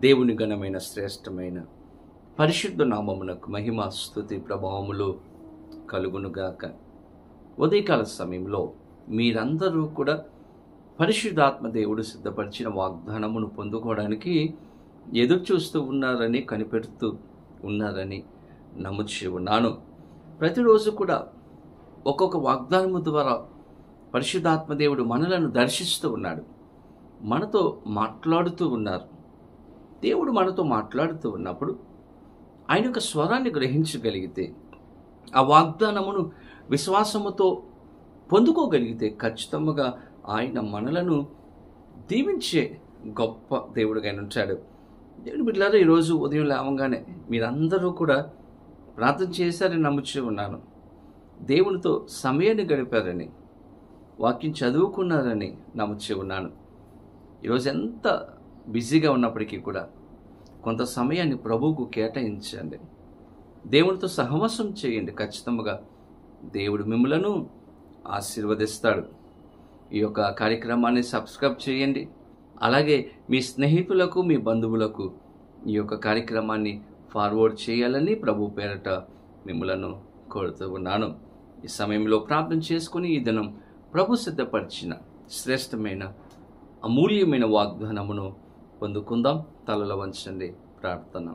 దేవుని ఘనమైన శ్రేష్టమైన పరిశుద్ధ నామమునకు మహిమ స్తుతి ప్రభావములు కలుగునుగాక. ఉదయకాల సమయంలో మీరందరూ కూడా పరిశుద్ధాత్మ దేవుడు సిద్ధపరిచిన వాగ్దానమును పొందుకోవడానికి ఎదురు చూస్తూ ఉన్నారని, కనిపెడుతూ ఉన్నారని నమ్ముచి ఉన్నాను. ప్రతిరోజు కూడా ఒక్కొక్క వాగ్దానము ద్వారా పరిశుద్ధాత్మ దేవుడు మనలను దర్శిస్తూ ఉన్నాడు, మనతో మాట్లాడుతూ ఉన్నారు. దేవుడు మనతో మాట్లాడుతూ ఉన్నప్పుడు ఆయన యొక్క స్వరాన్ని గ్రహించగలిగితే, ఆ వాగ్దానమును విశ్వాసముతో పొందుకోగలిగితే ఖచ్చితంగా ఆయన మనలను దీవించే గొప్ప దేవుడిగా ఉంటాడు. దేవుని బిడ్డలారా, ఈరోజు ఉదయం లేవగానే మీరందరూ కూడా ప్రార్థన చేశారని నమ్ముచూ ఉన్నాను. దేవునితో సమయాన్ని గడిపారని, వాక్యం చదువుకున్నారని నమ్ముచూ ఉన్నాను. ఈరోజు ఎంత బిజీగా ఉన్నప్పటికీ కూడా కొంత సమయాన్ని ప్రభువుకు కేటాయించండి. దేవునితో సహవాసం చేయండి. ఖచ్చితంగా దేవుడు మిమ్మలను ఆశీర్వదిస్తాడు. ఈ యొక్క కార్యక్రమాన్ని సబ్స్క్రైబ్ చేయండి. అలాగే మీ స్నేహితులకు, మీ బంధువులకు ఈ యొక్క కార్యక్రమాన్ని ఫార్వర్డ్ చేయాలని ప్రభు పేరట మిమ్మలను కోరుతూ ఉన్నాను. ఈ సమయంలో ప్రార్థన చేసుకుని ఈ దినం ప్రభు సిద్ధపరిచిన శ్రేష్టమైన అమూల్యమైన వాగ్దానమును పొందుకుందాం. తలలో వంచండి. ప్రార్థన.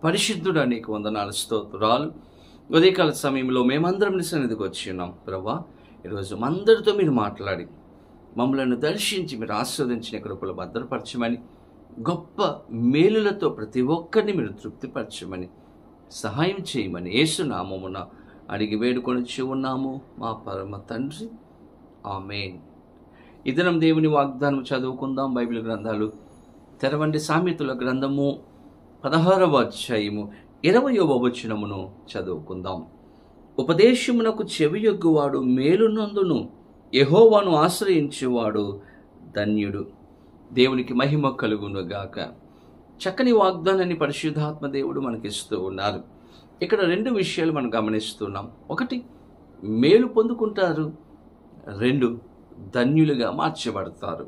పరిశుద్ధుడా, నీకు వందనాలు, స్తోత్రాలు. ఉదయకాల సమయంలో మేమందరం నీ సన్నిధికి వచ్చి ఉన్నాం ప్రభా. ఈరోజు అందరితో మీరు మాట్లాడి మమ్మలను దర్శించి మీరు ఆస్వాదించిన కృపలు భద్రపరచమని, గొప్ప మేలులతో ప్రతి ఒక్కరిని మీరు తృప్తిపరచమని, సహాయం చేయమని యేసు నామమున అడిగి వేడుకొని ఉన్నాము మా పరమ తండ్రి, ఆమేన్. ఈ దినం దేవుని వాగ్దానం చదువుకుందాం. బైబిల్ గ్రంథాలు తెరవండి. సామెతల గ్రంథము 16వ అధ్యాయము 20వ వచనమును చదువుకుందాం. ఉపదేశమునకు చెవియొగ్గువాడు మేలునందును, యెహోవాను ఆశ్రయించువాడు ధన్యుడు. దేవునికి మహిమ కలుగునుగాక. చక్కని వాగ్దానాన్ని పరిశుద్ధాత్మ దేవుడు మనకిస్తూ ఉన్నారు. ఇక్కడ రెండు విషయాలు మనం గమనిస్తున్నాం. ఒకటి, మేలు పొందుకుంటారు. రెండు, ధన్యులుగా మార్చబడతారు.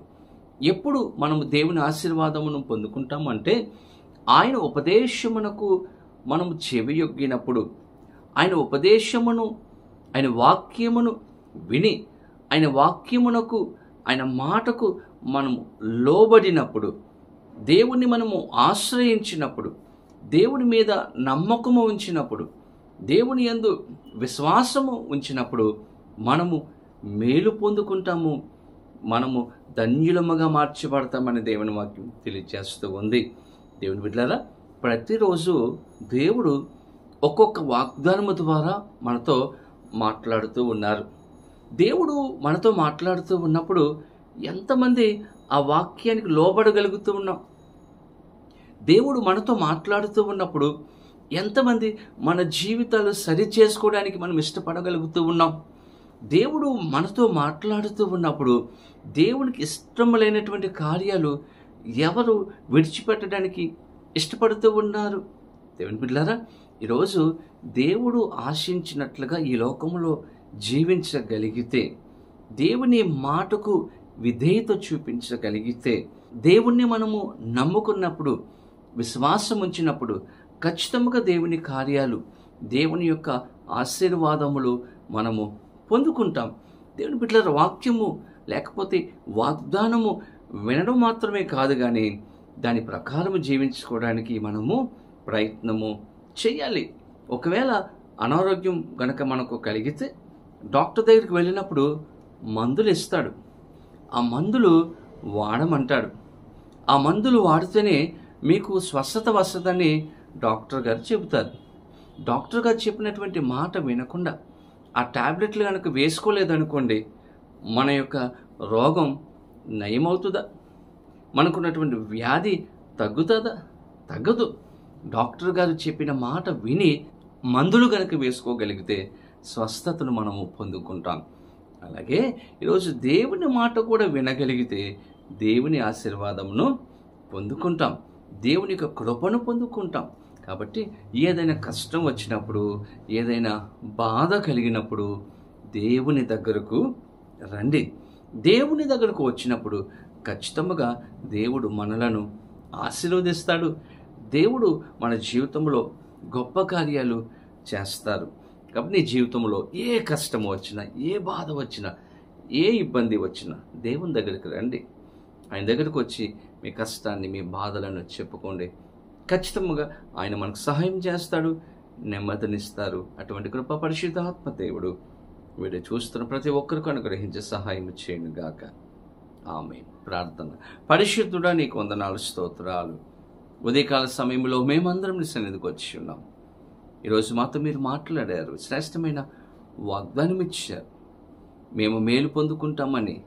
ఎప్పుడు మనము దేవుని ఆశీర్వాదమును పొందుకుంటామంటే, ఆయన ఉపదేశమునకు మనము చెవియొగ్గినప్పుడు, ఆయన ఉపదేశమును, ఆయన వాక్యమును విని, ఆయన వాక్యమునకు, ఆయన మాటకు మనము లోబడినప్పుడు, దేవుణ్ణి మనము ఆశ్రయించినప్పుడు, దేవుని మీద నమ్మకము ఉంచినప్పుడు, దేవుని యందు విశ్వాసము ఉంచినప్పుడు మనము మేలు పొందుకుంటాము. మనము ధన్యులముగా మార్చబడతామని దేవుని వాక్యం తెలియజేస్తూ ఉంది. దేవుని బిడ్డలారా, ప్రతిరోజు దేవుడు ఒక్కొక్క వాగ్దానము ద్వారా మనతో మాట్లాడుతూ ఉన్నారు. దేవుడు మనతో మాట్లాడుతూ ఉన్నప్పుడు ఎంతమంది ఆ వాక్యానికి లోబడగలుగుతూ ఉన్నాం? దేవుడు మనతో మాట్లాడుతూ ఉన్నప్పుడు ఎంతమంది మన జీవితాలు సరి చేసుకోవడానికి మనం ఇష్టపడగలుగుతూ ఉన్నాం? దేవుడు మనతో మాట్లాడుతూ ఉన్నప్పుడు దేవునికి ఇష్టం లేనటువంటి కార్యాలు ఎవరు విడిచిపెట్టడానికి ఇష్టపడుతూ ఉన్నారు? దేవుని బిడ్డలారా, ఈరోజు దేవుడు ఆశించినట్లుగా ఈ లోకంలో జీవించగలిగితే, దేవుని మాటకు విధేయత చూపించగలిగితే, దేవుణ్ణి మనము నమ్ముకున్నప్పుడు, విశ్వాసం ఉంచినప్పుడు ఖచ్చితంగా దేవుని కార్యాలు, దేవుని యొక్క ఆశీర్వాదములు మనము పొందుకుంటాం. దేవుని బిడ్డలారా, వాక్యము లేకపోతే వాగ్దానము వినడం మాత్రమే కాదు, కానీ దాని ప్రకారము జీవించుకోవడానికి మనము ప్రయత్నము చేయాలి. ఒకవేళ అనారోగ్యం గనక మనకు కలిగితే డాక్టర్ దగ్గరికి వెళ్ళినప్పుడు మందులు ఇస్తాడు. ఆ మందులు వాడమంటాడు. ఆ మందులు వాడితేనే మీకు స్వస్థత వస్తుందని డాక్టర్ గారు చెబుతారు. డాక్టర్ గారు చెప్పినటువంటి మాట వినకుండా ఆ టాబ్లెట్లు కనుక వేసుకోలేదనుకోండి, మన యొక్క రోగం నయమవుతుందా? మనకున్నటువంటి వ్యాధి తగ్గుతుందా? తగ్గదు. డాక్టర్ గారు చెప్పిన మాట విని మందులు కనుక వేసుకోగలిగితే స్వస్థతను మనము పొందుకుంటాం. అలాగే ఈరోజు దేవుని మాట కూడా వినగలిగితే దేవుని ఆశీర్వాదమును పొందుకుంటాం, దేవుని యొక్క కృపను పొందుకుంటాం. కాబట్టి ఏదైనా కష్టం వచ్చినప్పుడు, ఏదైనా బాధ కలిగినప్పుడు దేవుని దగ్గరకు రండి. దేవుని దగ్గరకు వచ్చినప్పుడు ఖచ్చితంగా దేవుడు మనలను ఆశీర్వదిస్తాడు. దేవుడు మన జీవితంలో గొప్ప కార్యాలు చేస్తారు. కాబట్టి నీ జీవితంలో ఏ కష్టం వచ్చినా, ఏ బాధ వచ్చినా, ఏ ఇబ్బంది వచ్చినా దేవుని దగ్గరికి రండి. ఆయన దగ్గరికి వచ్చి మీ కష్టాన్ని, మీ బాధలను చెప్పుకోండి. ఖచ్చితంగా ఆయన మనకు సహాయం చేస్తాడు, నెమ్మదినిస్తారు. అటువంటి కృప పరిశుద్ధాత్మ దేవుడు వీడియో చూస్తున్న ప్రతి ఒక్కరికి అనుగ్రహించే సహాయం చేయను గాక. ఆమేన్. ప్రార్థన. పరిశుద్ధుడా, నీకు వందనాలు, స్తోత్రాలు. ఉదయకాల సమయంలో మేమందరం నీ సన్నిధికి వచ్చి ఉన్నాం. ఈరోజు మాతో మీరు మాట్లాడారు, శ్రేష్టమైన వాగ్దానం ఇచ్చారు. మేము మేలు పొందుకుంటామని,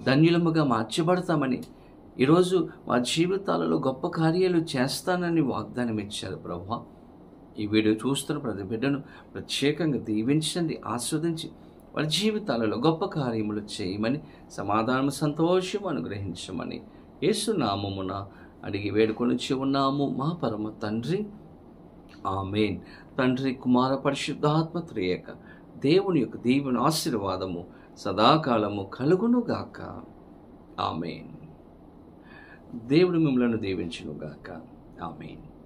ధన్యులముగా మార్చబడతామని, ఈరోజు మా జీవితాలలో గొప్ప కార్యాలు చేస్తానని వాగ్దానం ఇచ్చారు ప్రభువా. ఈ వీడియో చూస్తున్న ప్రతి బిడ్డను ప్రత్యేకంగా దీవించండి, ఆస్వాదించి వారి జీవితాలలో గొప్ప కార్యములు చేయమని, సమాధానం, సంతోషం అనుగ్రహించమని యేసు నామమున అడిగి వేడుకొనిచ్చి ఉన్నాము మా పరమ తండ్రి. ఆమేన్. తండ్రి, కుమార, పరిశుద్ధాత్మ త్రియేక దేవుని యొక్క దీవెన, ఆశీర్వాదము సదాకాలము కలుగునుగాక. ఆమేన్. దేవుడు మిమ్మలను దీవించునుగాక. ఆమేన్.